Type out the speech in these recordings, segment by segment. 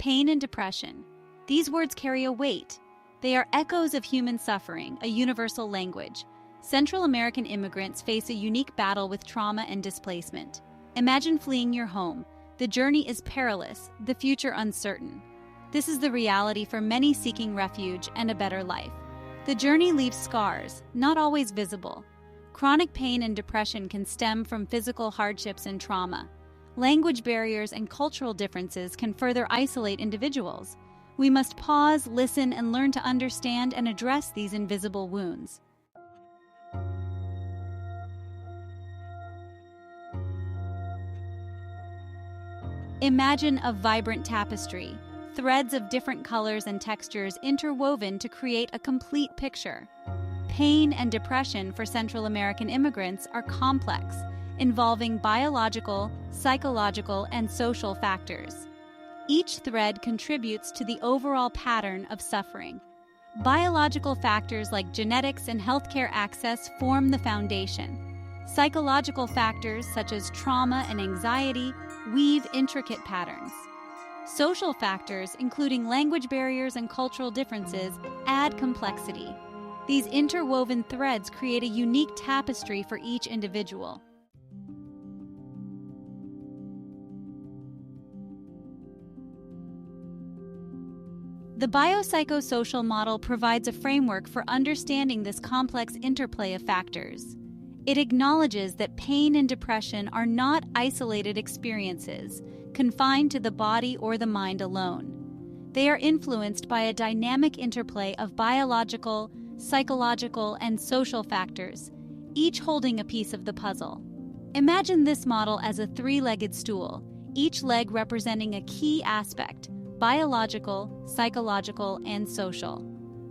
Pain and depression. These words carry a weight. They are echoes of human suffering, a universal language. Central American immigrants face a unique battle with trauma and displacement. Imagine fleeing your home. The journey is perilous, the future uncertain. This is the reality for many seeking refuge and a better life. The journey leaves scars, not always visible. Chronic pain and depression can stem from physical hardships and trauma. Language barriers and cultural differences can further isolate individuals. We must pause, listen, and learn to understand and address these invisible wounds. Imagine a vibrant tapestry, threads of different colors and textures interwoven to create a complete picture. Pain and depression for Central American immigrants are complex, involving biological, psychological, and social factors. Each thread contributes to the overall pattern of suffering. Biological factors like genetics and healthcare access form the foundation. Psychological factors such as trauma and anxiety weave intricate patterns. Social factors, including language barriers and cultural differences, add complexity. These interwoven threads create a unique tapestry for each individual. The biopsychosocial model provides a framework for understanding this complex interplay of factors. It acknowledges that pain and depression are not isolated experiences, confined to the body or the mind alone. They are influenced by a dynamic interplay of biological, psychological, and social factors, each holding a piece of the puzzle. Imagine this model as a three-legged stool, each leg representing a key aspect: biological, psychological, and social.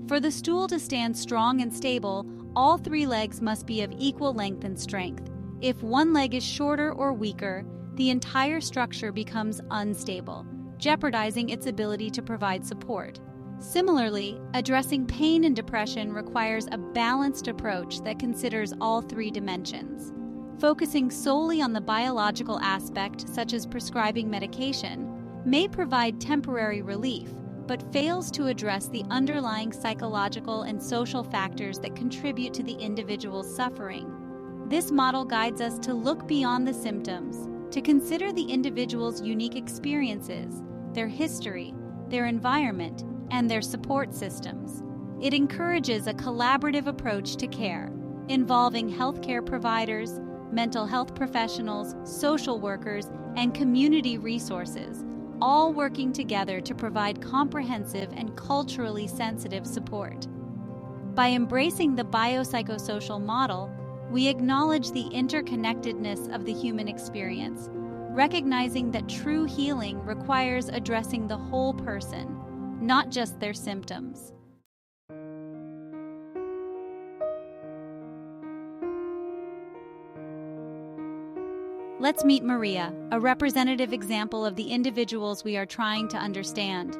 For the stool to stand strong and stable, all three legs must be of equal length and strength. If one leg is shorter or weaker, the entire structure becomes unstable, jeopardizing its ability to provide support. Similarly, addressing pain and depression requires a balanced approach that considers all three dimensions. Focusing solely on the biological aspect, such as prescribing medication, may provide temporary relief, but fails to address the underlying psychological and social factors that contribute to the individual's suffering. This model guides us to look beyond the symptoms, to consider the individual's unique experiences, their history, their environment, and their support systems. It encourages a collaborative approach to care, involving healthcare providers, mental health professionals, social workers, and community resources, all working together to provide comprehensive and culturally sensitive support. By embracing the biopsychosocial model, we acknowledge the interconnectedness of the human experience, recognizing that true healing requires addressing the whole person, not just their symptoms. Let's meet Maria, a representative example of the individuals we are trying to understand.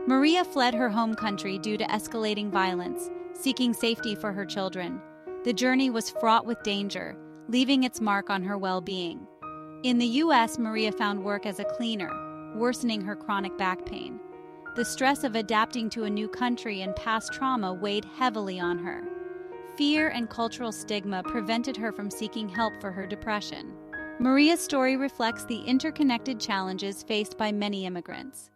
Maria fled her home country due to escalating violence, seeking safety for her children. The journey was fraught with danger, leaving its mark on her well-being. In the U.S., Maria found work as a cleaner, worsening her chronic back pain. The stress of adapting to a new country and past trauma weighed heavily on her. Fear and cultural stigma prevented her from seeking help for her depression. Maria's story reflects the interconnected challenges faced by many immigrants.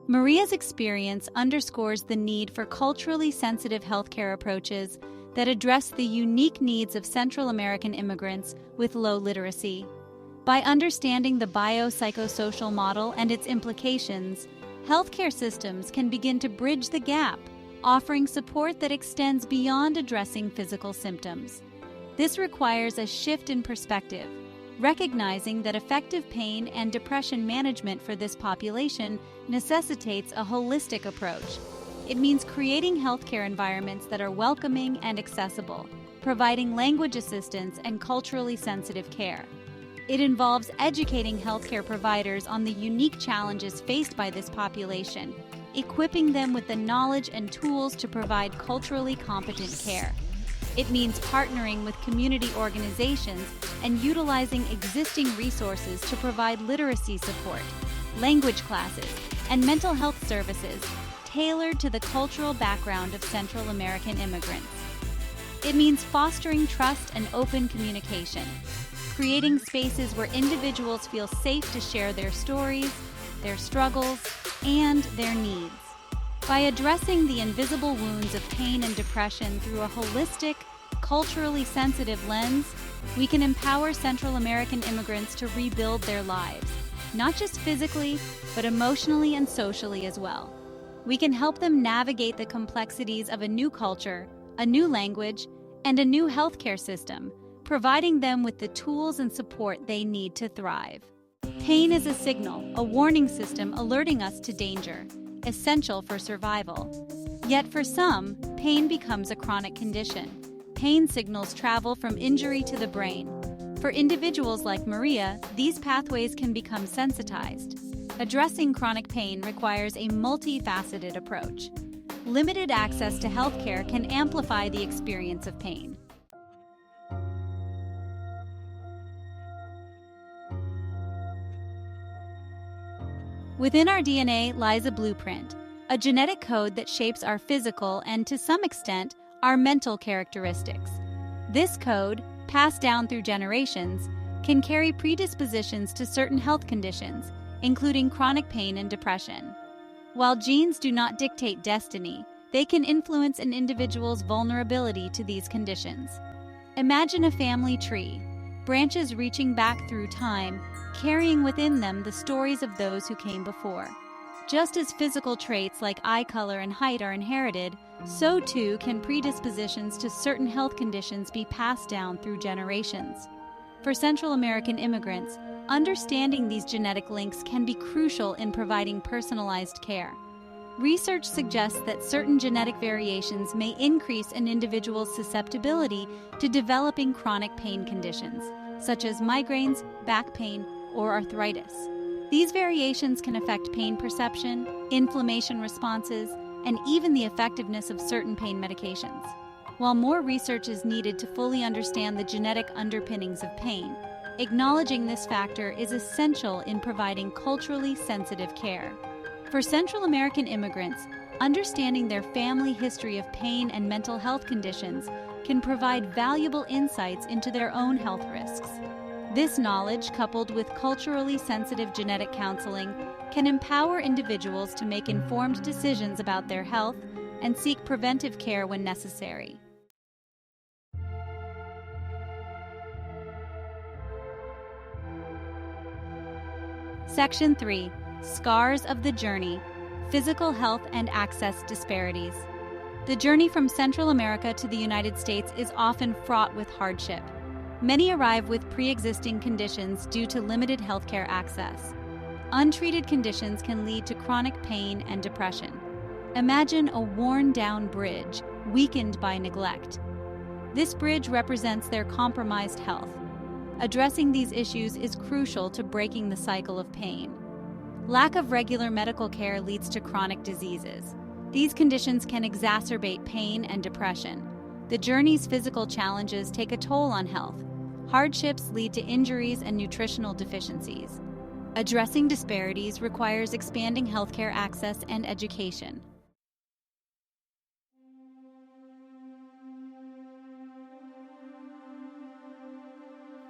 Maria's experience underscores the need for culturally sensitive healthcare approaches that address the unique needs of Central American immigrants with low literacy. By understanding the biopsychosocial model and its implications, healthcare systems can begin to bridge the gap, offering support that extends beyond addressing physical symptoms. This requires a shift in perspective, recognizing that effective pain and depression management for this population necessitates a holistic approach. It means creating healthcare environments that are welcoming and accessible, providing language assistance and culturally sensitive care. It involves educating healthcare providers on the unique challenges faced by this population, equipping them with the knowledge and tools to provide culturally competent care. It means partnering with community organizations and utilizing existing resources to provide literacy support, language classes, and mental health services tailored to the cultural background of Central American immigrants. It means fostering trust and open communication, creating spaces where individuals feel safe to share their stories, their struggles, and their needs. By addressing the invisible wounds of pain and depression through a holistic, culturally sensitive lens, we can empower Central American immigrants to rebuild their lives, not just physically, but emotionally and socially as well. We can help them navigate the complexities of a new culture, a new language, and a new healthcare system, providing them with the tools and support they need to thrive. Pain is a signal, a warning system alerting us to danger, essential for survival. Yet for some, pain becomes a chronic condition. Pain signals travel from injury to the brain. For individuals like Maria, these pathways can become sensitized. Addressing chronic pain requires a multifaceted approach. Limited access to healthcare can amplify the experience of pain. Within our DNA lies a blueprint, a genetic code that shapes our physical and, to some extent, our mental characteristics. This code, passed down through generations, can carry predispositions to certain health conditions, including chronic pain and depression. While genes do not dictate destiny, they can influence an individual's vulnerability to these conditions. Imagine a family tree, branches reaching back through time, carrying within them the stories of those who came before. Just as physical traits like eye color and height are inherited, so too can predispositions to certain health conditions be passed down through generations. For Central American immigrants, understanding these genetic links can be crucial in providing personalized care. Research suggests that certain genetic variations may increase an individual's susceptibility to developing chronic pain conditions, such as migraines, back pain, or arthritis. These variations can affect pain perception, inflammation responses, and even the effectiveness of certain pain medications. While more research is needed to fully understand the genetic underpinnings of pain, acknowledging this factor is essential in providing culturally sensitive care. For Central American immigrants, understanding their family history of pain and mental health conditions can provide valuable insights into their own health risks. This knowledge, coupled with culturally sensitive genetic counseling, can empower individuals to make informed decisions about their health and seek preventive care when necessary. Section 3. Scars of the Journey: Physical Health and Access Disparities. The journey from Central America to the United States is often fraught with hardship. Many arrive with pre-existing conditions due to limited healthcare access. Untreated conditions can lead to chronic pain and depression. Imagine a worn-down bridge, weakened by neglect. This bridge represents their compromised health. Addressing these issues is crucial to breaking the cycle of pain. Lack of regular medical care leads to chronic diseases. These conditions can exacerbate pain and depression. The journey's physical challenges take a toll on health. Hardships lead to injuries and nutritional deficiencies. Addressing disparities requires expanding healthcare access and education.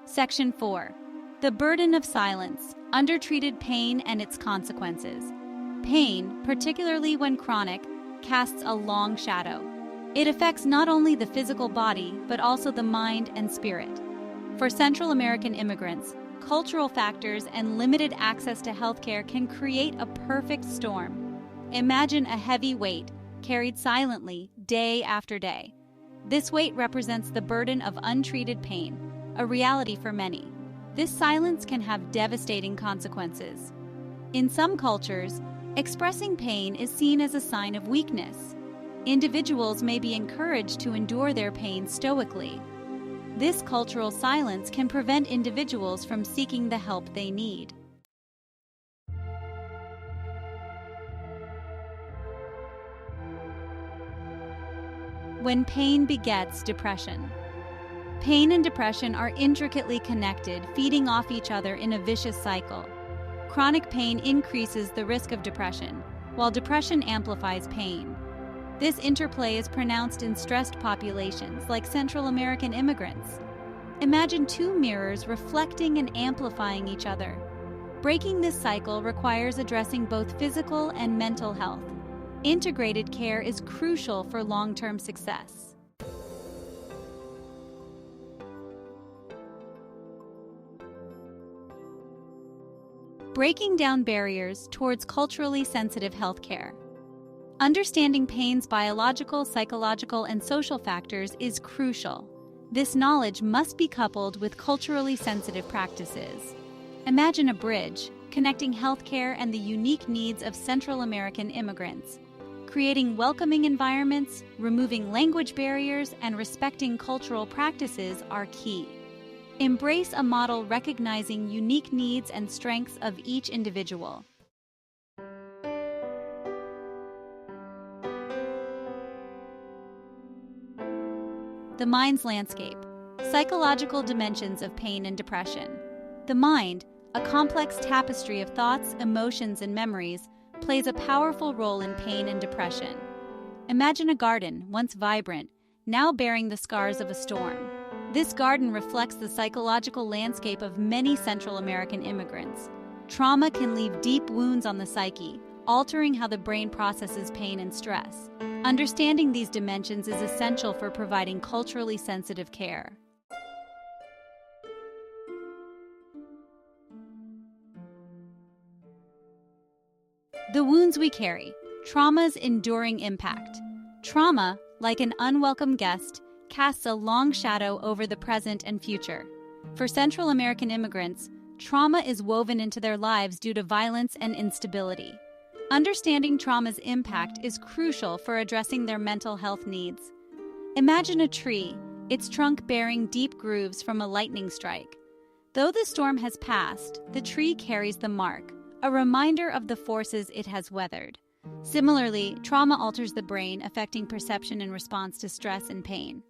Section 4. The burden of silence: undertreated pain and its consequences. Pain, particularly when chronic, casts a long shadow. It affects not only the physical body, but also the mind and spirit. For Central American immigrants, cultural factors and limited access to healthcare can create a perfect storm. Imagine a heavy weight carried silently day after day. This weight represents the burden of untreated pain, a reality for many. This silence can have devastating consequences. In some cultures, expressing pain is seen as a sign of weakness. Individuals may be encouraged to endure their pain stoically. This cultural silence can prevent individuals from seeking the help they need. when pain begets depression. Pain and depression are intricately connected, feeding off each other in a vicious cycle. Chronic pain increases the risk of depression, while depression amplifies pain. This interplay is pronounced in stressed populations like Central American immigrants. Imagine two mirrors reflecting and amplifying each other. Breaking this cycle requires addressing both physical and mental health. Integrated care is crucial for long-term success. Breaking down barriers towards culturally sensitive healthcare. Understanding pain's biological, psychological, and social factors is crucial. This knowledge must be coupled with culturally sensitive practices. Imagine a bridge connecting healthcare and the unique needs of Central American immigrants. Creating welcoming environments, removing language barriers, and respecting cultural practices are key. Embrace a model recognizing unique needs and strengths of each individual. The mind's landscape. Psychological dimensions of pain and depression. The mind, a complex tapestry of thoughts, emotions, and memories, plays a powerful role in pain and depression. Imagine a garden, once vibrant, now bearing the scars of a storm. This garden reflects the psychological landscape of many Central American immigrants. Trauma can leave deep wounds on the psyche, altering how the brain processes pain and stress. Understanding these dimensions is essential for providing culturally sensitive care. The wounds we carry. Trauma's enduring impact. Trauma, like an unwelcome guest, casts a long shadow over the present and future. For Central American immigrants, trauma is woven into their lives due to violence and instability. Understanding trauma's impact is crucial for addressing their mental health needs. Imagine a tree, its trunk bearing deep grooves from a lightning strike. Though the storm has passed, the tree carries the mark, a reminder of the forces it has weathered. Similarly, trauma alters the brain, affecting perception and response to stress and pain.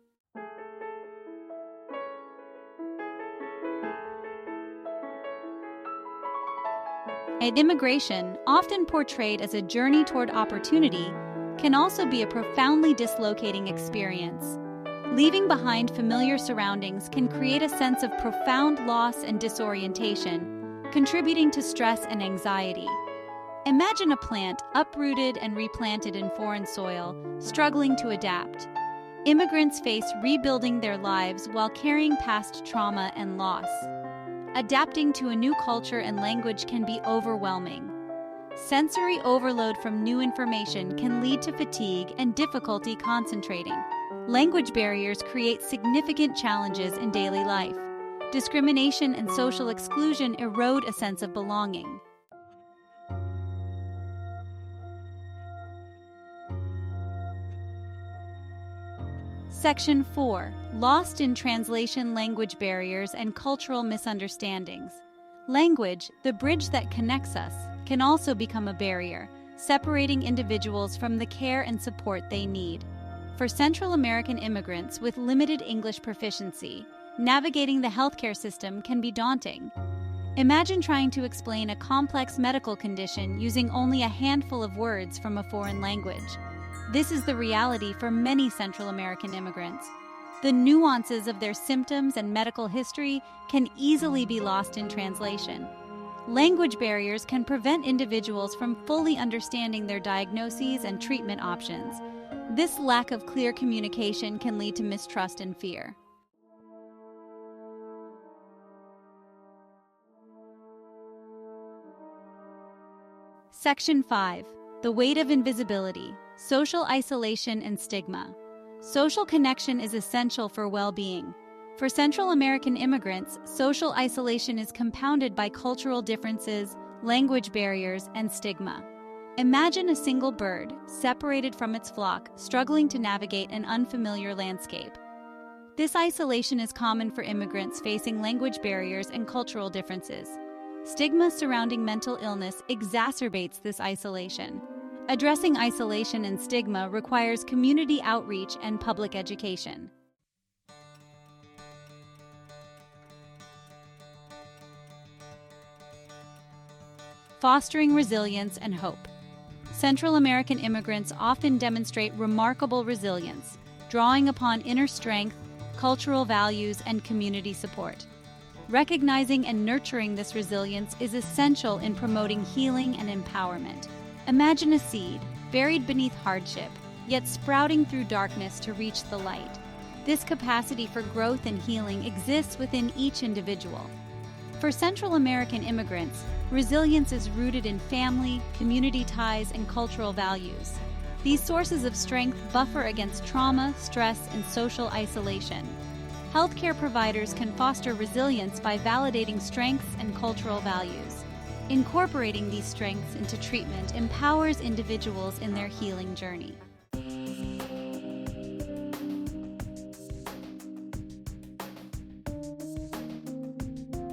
Immigration, often portrayed as a journey toward opportunity, can also be a profoundly dislocating experience. Leaving behind familiar surroundings can create a sense of profound loss and disorientation, contributing to stress and anxiety. Imagine a plant uprooted and replanted in foreign soil, struggling to adapt. Immigrants face rebuilding their lives while carrying past trauma and loss. Adapting to a new culture and language can be overwhelming. Sensory overload from new information can lead to fatigue and difficulty concentrating. Language barriers create significant challenges in daily life. Discrimination and social exclusion erode a sense of belonging. Section 4. Lost in translation, language barriers, and cultural misunderstandings. Language, the bridge that connects us, can also become a barrier, separating individuals from the care and support they need. For Central American immigrants with limited English proficiency, navigating the healthcare system can be daunting. Imagine trying to explain a complex medical condition using only a handful of words from a foreign language. This is the reality for many Central American immigrants. The nuances of their symptoms and medical history can easily be lost in translation. Language barriers can prevent individuals from fully understanding their diagnoses and treatment options. This lack of clear communication can lead to mistrust and fear. Section 5. The weight of invisibility, social isolation and stigma. Social connection is essential for well-being. For Central American immigrants, social isolation is compounded by cultural differences, language barriers, and stigma. Imagine a single bird, separated from its flock, struggling to navigate an unfamiliar landscape. This isolation is common for immigrants facing language barriers and cultural differences. Stigma surrounding mental illness exacerbates this isolation. Addressing isolation and stigma requires community outreach and public education. Fostering resilience and hope. Central American immigrants often demonstrate remarkable resilience, drawing upon inner strength, cultural values, and community support. Recognizing and nurturing this resilience is essential in promoting healing and empowerment. Imagine a seed, buried beneath hardship, yet sprouting through darkness to reach the light. This capacity for growth and healing exists within each individual. For Central American immigrants, resilience is rooted in family, community ties, and cultural values. These sources of strength buffer against trauma, stress, and social isolation. Healthcare providers can foster resilience by validating strengths and cultural values. Incorporating these strengths into treatment empowers individuals in their healing journey.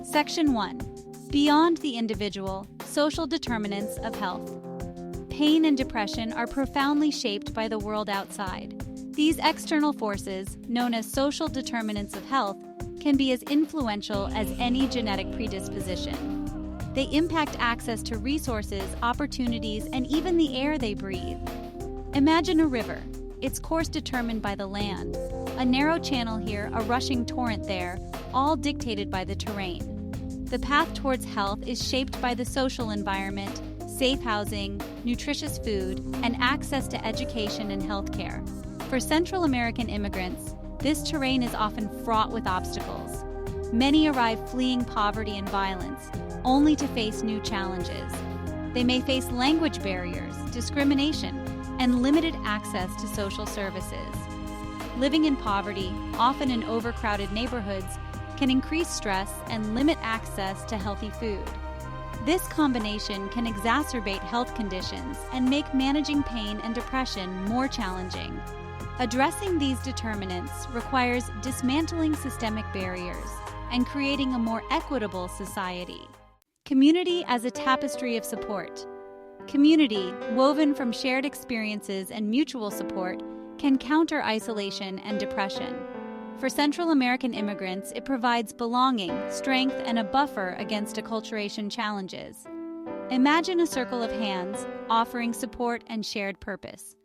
Section 1. Beyond the individual, social determinants of health. Pain and depression are profoundly shaped by the world outside. These external forces, known as social determinants of health, can be as influential as any genetic predisposition. They impact access to resources, opportunities, and even the air they breathe. Imagine a river, its course determined by the land. A narrow channel here, a rushing torrent there, all dictated by the terrain. The path towards health is shaped by the social environment, safe housing, nutritious food, and access to education and healthcare. For Central American immigrants, this terrain is often fraught with obstacles. Many arrive fleeing poverty and violence, only to face new challenges. They may face language barriers, discrimination, and limited access to social services. Living in poverty, often in overcrowded neighborhoods, can increase stress and limit access to healthy food. This combination can exacerbate health conditions and make managing pain and depression more challenging. Addressing these determinants requires dismantling systemic barriers and creating a more equitable society. Community as a tapestry of support. Community, woven from shared experiences and mutual support, can counter isolation and depression. For Central American immigrants, it provides belonging, strength, and a buffer against acculturation challenges. Imagine a circle of hands offering support and shared purpose.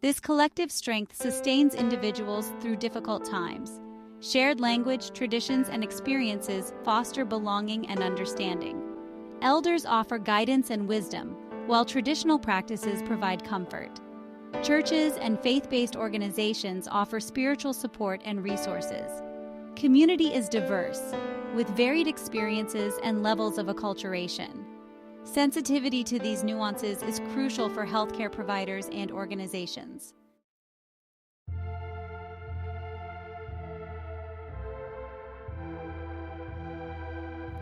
This collective strength sustains individuals through difficult times. Shared language, traditions, and experiences foster belonging and understanding. Elders offer guidance and wisdom, while traditional practices provide comfort. Churches and faith-based organizations offer spiritual support and resources. Community is diverse, with varied experiences and levels of acculturation. Sensitivity to these nuances is crucial for healthcare providers and organizations.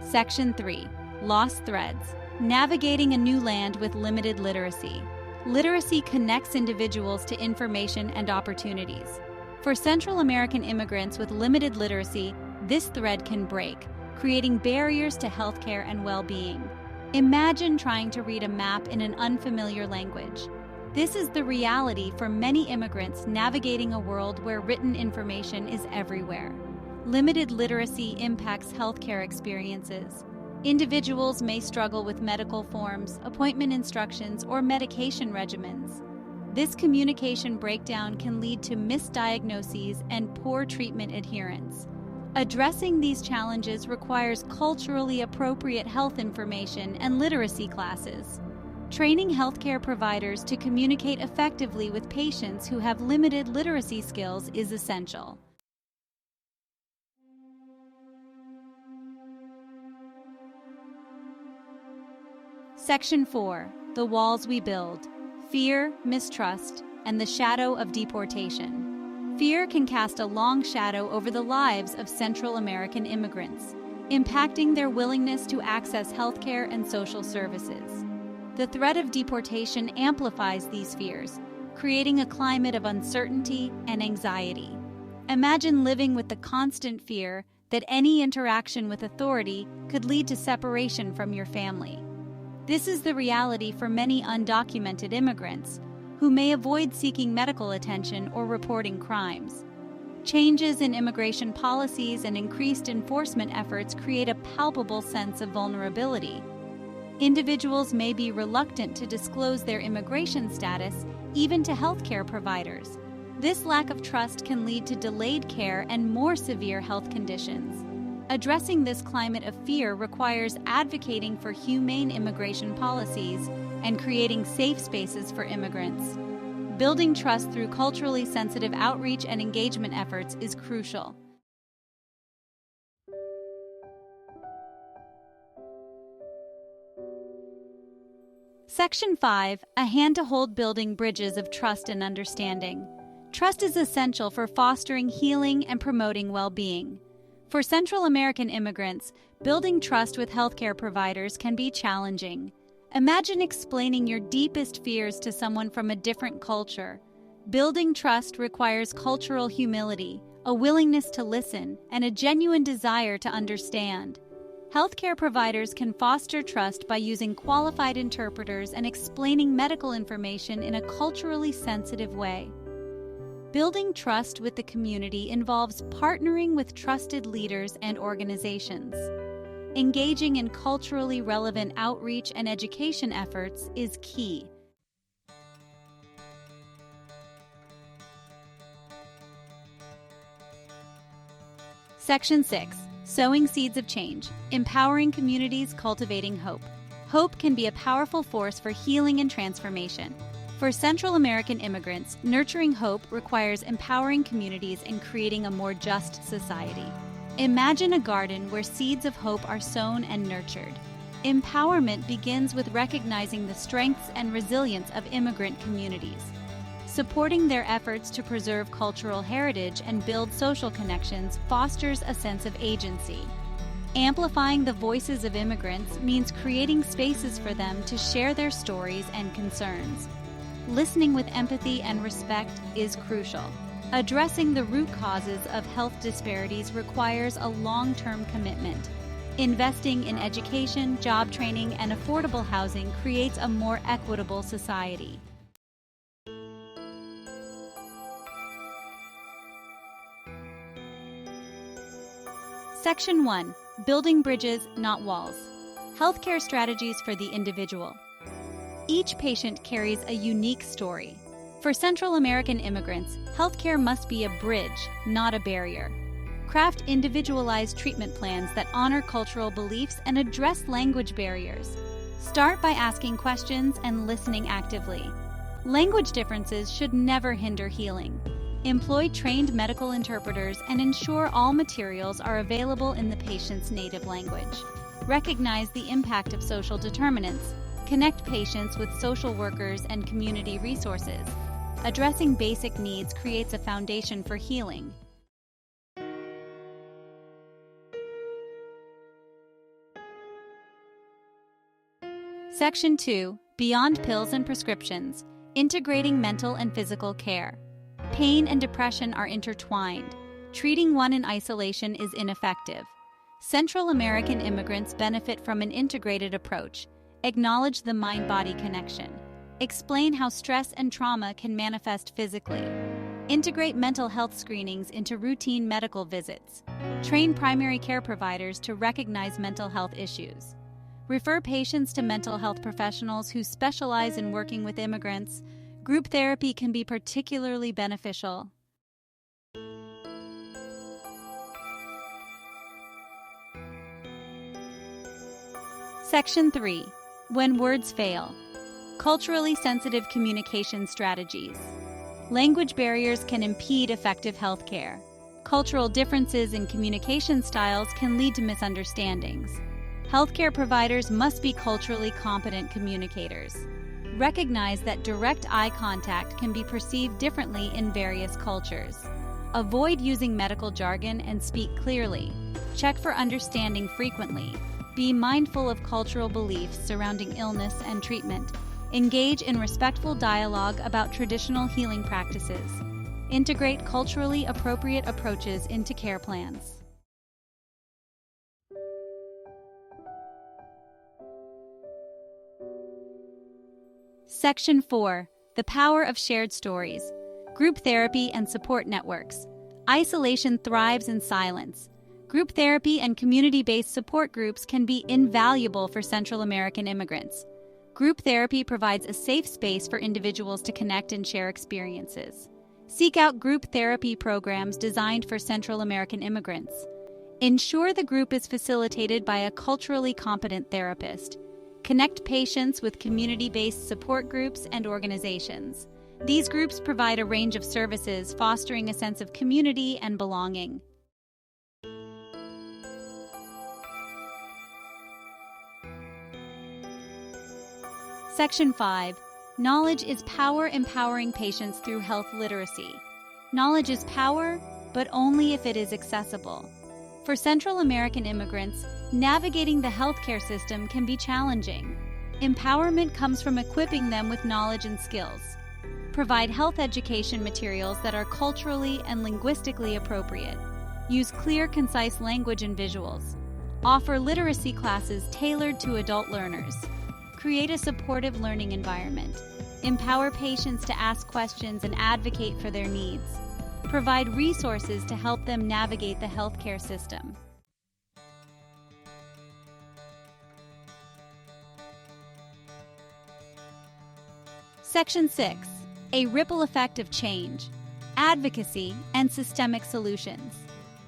Section 3. Lost threads. Navigating a new land with limited literacy. Literacy connects individuals to information and opportunities. For Central American immigrants with limited literacy, this thread can break, creating barriers to healthcare and well-being. Imagine trying to read a map in an unfamiliar language. This is the reality for many immigrants navigating a world where written information is everywhere. Limited literacy impacts healthcare experiences. Individuals may struggle with medical forms, appointment instructions, or medication regimens. This communication breakdown can lead to misdiagnoses and poor treatment adherence. Addressing these challenges requires culturally appropriate health information and literacy classes. Training healthcare providers to communicate effectively with patients who have limited literacy skills is essential. Section 4. The Walls We Build. Fear, Mistrust, and the Shadow of Deportation. Fear can cast a long shadow over the lives of Central American immigrants, impacting their willingness to access healthcare and social services. The threat of deportation amplifies these fears, creating a climate of uncertainty and anxiety. Imagine living with the constant fear that any interaction with authority could lead to separation from your family. This is the reality for many undocumented immigrants, who may avoid seeking medical attention or reporting crimes. Changes in immigration policies and increased enforcement efforts create a palpable sense of vulnerability. Individuals may be reluctant to disclose their immigration status, even to healthcare providers. This lack of trust can lead to delayed care and more severe health conditions. Addressing this climate of fear requires advocating for humane immigration policies and creating safe spaces for immigrants. Building trust through culturally sensitive outreach and engagement efforts is crucial. Section 5. A hand to hold building bridges of trust and understanding. Trust is essential for fostering healing and promoting well-being. For Central American immigrants, building trust with healthcare providers can be challenging. Imagine explaining your deepest fears to someone from a different culture. Building trust requires cultural humility, a willingness to listen, and a genuine desire to understand. Healthcare providers can foster trust by using qualified interpreters and explaining medical information in a culturally sensitive way. Building trust with the community involves partnering with trusted leaders and organizations. Engaging in culturally relevant outreach and education efforts is key. Section 6. Sowing seeds of change. Empowering communities, cultivating hope. Hope can be a powerful force for healing and transformation. For Central American immigrants, nurturing hope requires empowering communities and creating a more just society. Imagine a garden where seeds of hope are sown and nurtured. Empowerment begins with recognizing the strengths and resilience of immigrant communities. Supporting their efforts to preserve cultural heritage and build social connections fosters a sense of agency. Amplifying the voices of immigrants means creating spaces for them to share their stories and concerns. Listening with empathy and respect is crucial. Addressing the root causes of health disparities requires a long-term commitment. Investing in education, job training, and affordable housing creates a more equitable society. Section 1. Building bridges, not walls. Healthcare strategies for the individual. Each patient carries a unique story. For Central American immigrants, healthcare must be a bridge, not a barrier. Craft individualized treatment plans that honor cultural beliefs and address language barriers. Start by asking questions and listening actively. Language differences should never hinder healing. Employ trained medical interpreters and ensure all materials are available in the patient's native language. Recognize the impact of social determinants. Connect patients with social workers and community resources. Addressing basic needs creates a foundation for healing. Section 2. Beyond pills and prescriptions. Integrating mental and physical care. Pain and depression are intertwined. Treating one in isolation is ineffective. Central American immigrants benefit from an integrated approach. Acknowledge the mind-body connection. Explain how stress and trauma can manifest physically. Integrate mental health screenings into routine medical visits. Train primary care providers to recognize mental health issues. Refer patients to mental health professionals who specialize in working with immigrants. Group therapy can be particularly beneficial. Section 3. When words fail. Culturally sensitive communication strategies. Language barriers can impede effective healthcare. Cultural differences in communication styles can lead to misunderstandings. Healthcare providers must be culturally competent communicators. Recognize that direct eye contact can be perceived differently in various cultures. Avoid using medical jargon and speak clearly. Check for understanding frequently. Be mindful of cultural beliefs surrounding illness and treatment. Engage in respectful dialogue about traditional healing practices. Integrate culturally appropriate approaches into care plans. Section 4. The power of shared stories. Group therapy and support networks. Isolation thrives in silence. Group therapy and community-based support groups can be invaluable for Central American immigrants. Group therapy provides a safe space for individuals to connect and share experiences. Seek out group therapy programs designed for Central American immigrants. Ensure the group is facilitated by a culturally competent therapist. Connect patients with community-based support groups and organizations. These groups provide a range of services, fostering a sense of community and belonging. Section 5. Knowledge is power, empowering patients through health literacy. Knowledge is power, but only if it is accessible. For Central American immigrants, navigating the healthcare system can be challenging. Empowerment comes from equipping them with knowledge and skills. Provide health education materials that are culturally and linguistically appropriate. Use clear, concise language and visuals. Offer literacy classes tailored to adult learners. Create a supportive learning environment. Empower patients to ask questions and advocate for their needs. Provide resources to help them navigate the healthcare system. Section 6. A ripple effect of change. Advocacy and systemic solutions.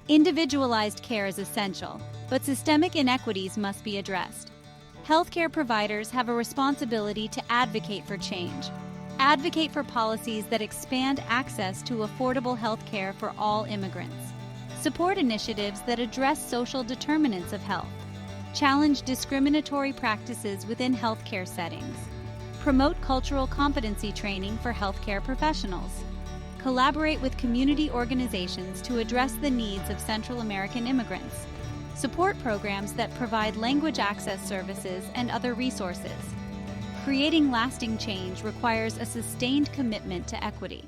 Individualized care is essential, but systemic inequities must be addressed. Healthcare providers have a responsibility to advocate for change. Advocate for policies that expand access to affordable healthcare for all immigrants. Support initiatives that address social determinants of health. Challenge discriminatory practices within healthcare settings. Promote cultural competency training for healthcare professionals. Collaborate with community organizations to address the needs of Central American immigrants. Support programs that provide language access services and other resources. Creating lasting change requires a sustained commitment to equity.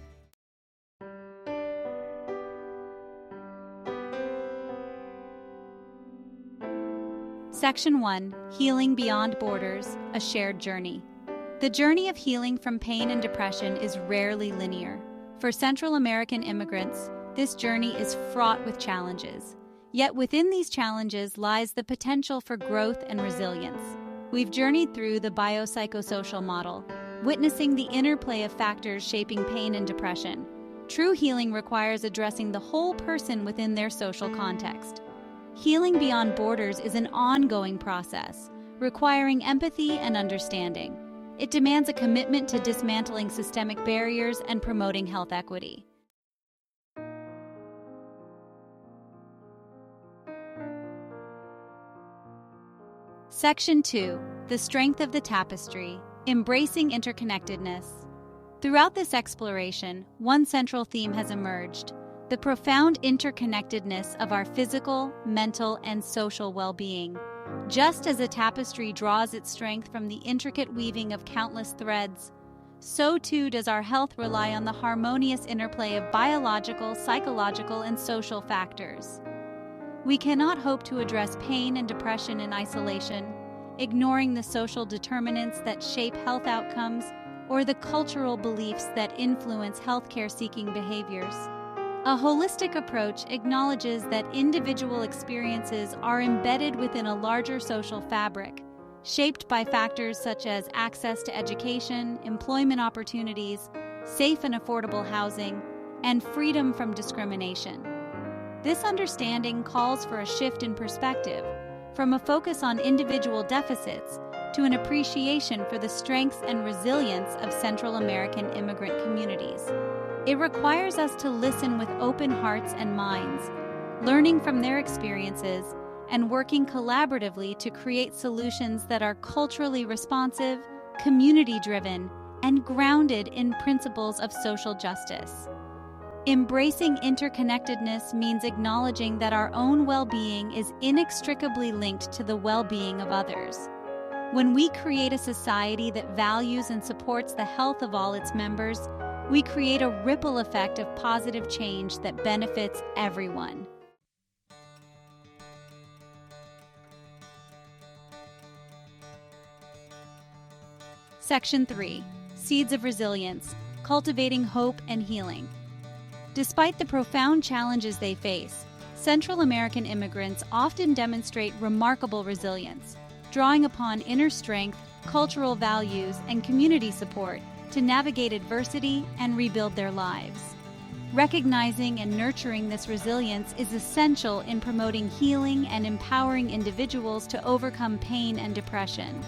Section 1. Healing Beyond Borders, a Shared Journey. The journey of healing from pain and depression is rarely linear. For Central American immigrants, this journey is fraught with challenges. Yet within these challenges lies the potential for growth and resilience. We've journeyed through the biopsychosocial model, witnessing the interplay of factors shaping pain and depression. True healing requires addressing the whole person within their social context. Healing beyond borders is an ongoing process, requiring empathy and understanding. It demands a commitment to dismantling systemic barriers and promoting health equity. Section 2. The Strength of the Tapestry, Embracing Interconnectedness. Throughout this exploration, one central theme has emerged: the profound interconnectedness of our physical, mental, and social well-being. Just as a tapestry draws its strength from the intricate weaving of countless threads, so too does our health rely on the harmonious interplay of biological, psychological, and social factors. We cannot hope to address pain and depression in isolation, ignoring the social determinants that shape health outcomes or the cultural beliefs that influence healthcare-seeking behaviors. A holistic approach acknowledges that individual experiences are embedded within a larger social fabric, shaped by factors such as access to education, employment opportunities, safe and affordable housing, and freedom from discrimination. This understanding calls for a shift in perspective, from a focus on individual deficits to an appreciation for the strengths and resilience of Central American immigrant communities. It requires us to listen with open hearts and minds, learning from their experiences and working collaboratively to create solutions that are culturally responsive, community-driven, and grounded in principles of social justice. Embracing interconnectedness means acknowledging that our own well-being is inextricably linked to the well-being of others. When we create a society that values and supports the health of all its members, we create a ripple effect of positive change that benefits everyone. Section 3. Seeds of Resilience, Cultivating Hope and Healing. Despite the profound challenges they face, Central American immigrants often demonstrate remarkable resilience, drawing upon inner strength, cultural values, and community support to navigate adversity and rebuild their lives. Recognizing and nurturing this resilience is essential in promoting healing and empowering individuals to overcome pain and depression.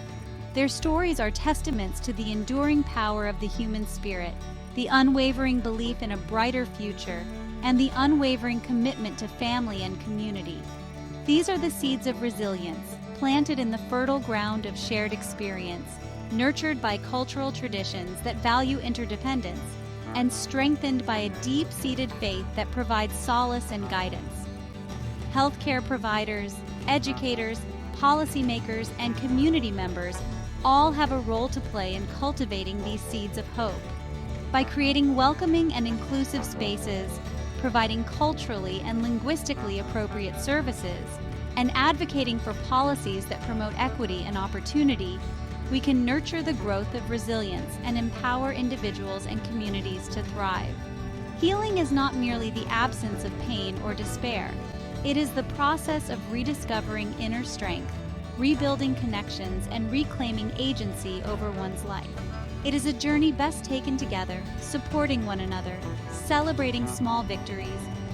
Their stories are testaments to the enduring power of the human spirit, the unwavering belief in a brighter future, and the unwavering commitment to family and community. These are the seeds of resilience, planted in the fertile ground of shared experience, nurtured by cultural traditions that value interdependence, and strengthened by a deep-seated faith that provides solace and guidance. Healthcare providers, educators, policymakers, and community members all have a role to play in cultivating these seeds of hope. By creating welcoming and inclusive spaces, providing culturally and linguistically appropriate services, and advocating for policies that promote equity and opportunity, we can nurture the growth of resilience and empower individuals and communities to thrive. Healing is not merely the absence of pain or despair. It is the process of rediscovering inner strength, rebuilding connections, and reclaiming agency over one's life. It is a journey best taken together, supporting one another, celebrating small victories,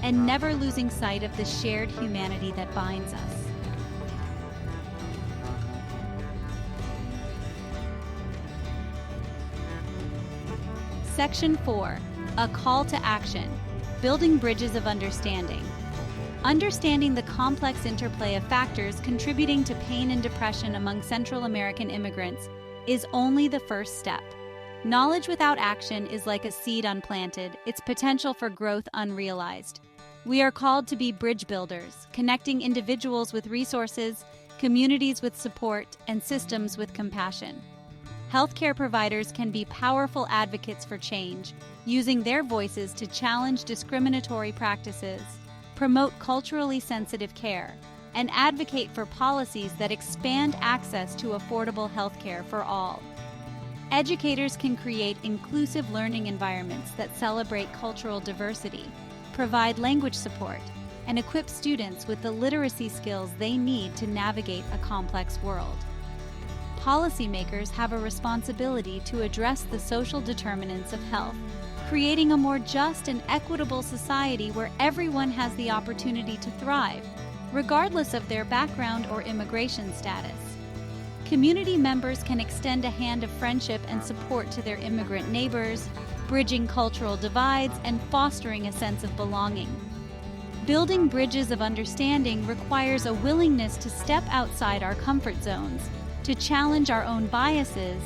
and never losing sight of the shared humanity that binds us. Section 4. A Call to Action. Building Bridges of Understanding. Understanding the complex interplay of factors contributing to pain and depression among Central American immigrants is only the first step. Knowledge without action is like a seed unplanted, its potential for growth unrealized. We are called to be bridge builders, connecting individuals with resources, communities with support, and systems with compassion. Healthcare providers can be powerful advocates for change, using their voices to challenge discriminatory practices, promote culturally sensitive care, and advocate for policies that expand access to affordable healthcare for all. Educators can create inclusive learning environments that celebrate cultural diversity, provide language support, and equip students with the literacy skills they need to navigate a complex world. Policymakers have a responsibility to address the social determinants of health, creating a more just and equitable society where everyone has the opportunity to thrive, regardless of their background or immigration status. Community members can extend a hand of friendship and support to their immigrant neighbors, bridging cultural divides and fostering a sense of belonging. Building bridges of understanding requires a willingness to step outside our comfort zones, to challenge our own biases,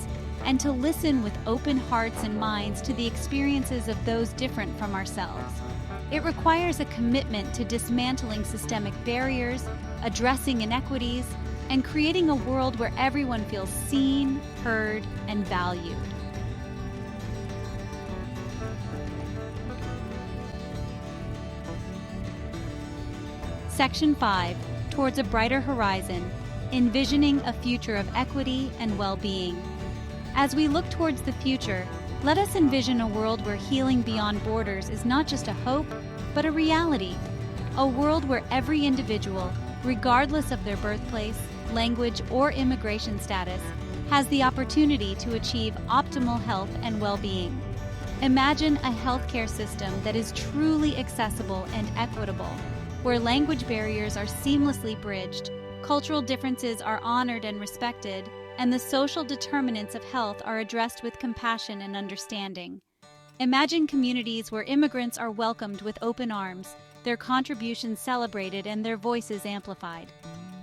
and to listen with open hearts and minds to the experiences of those different from ourselves. It requires a commitment to dismantling systemic barriers, addressing inequities, and creating a world where everyone feels seen, heard, and valued. Section 5. Towards a Brighter Horizon. Envisioning a future of equity and well-being. As we look towards the future, let us envision a world where healing beyond borders is not just a hope, but a reality. A world where every individual, regardless of their birthplace, language, or immigration status, has the opportunity to achieve optimal health and well-being. Imagine a healthcare system that is truly accessible and equitable, where language barriers are seamlessly bridged, cultural differences are honored and respected, and the social determinants of health are addressed with compassion and understanding. Imagine communities where immigrants are welcomed with open arms, their contributions celebrated, and their voices amplified.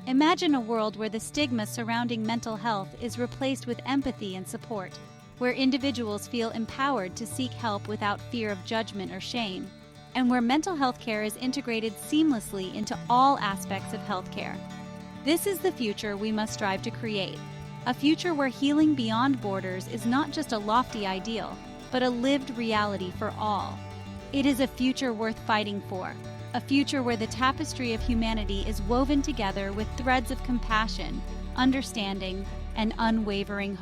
Imagine a world where the stigma surrounding mental health is replaced with empathy and support, where individuals feel empowered to seek help without fear of judgment or shame, and where mental health care is integrated seamlessly into all aspects of healthcare. This is the future we must strive to create, a future where healing beyond borders is not just a lofty ideal, but a lived reality for all. It is a future worth fighting for, a future where the tapestry of humanity is woven together with threads of compassion, understanding, and unwavering hope.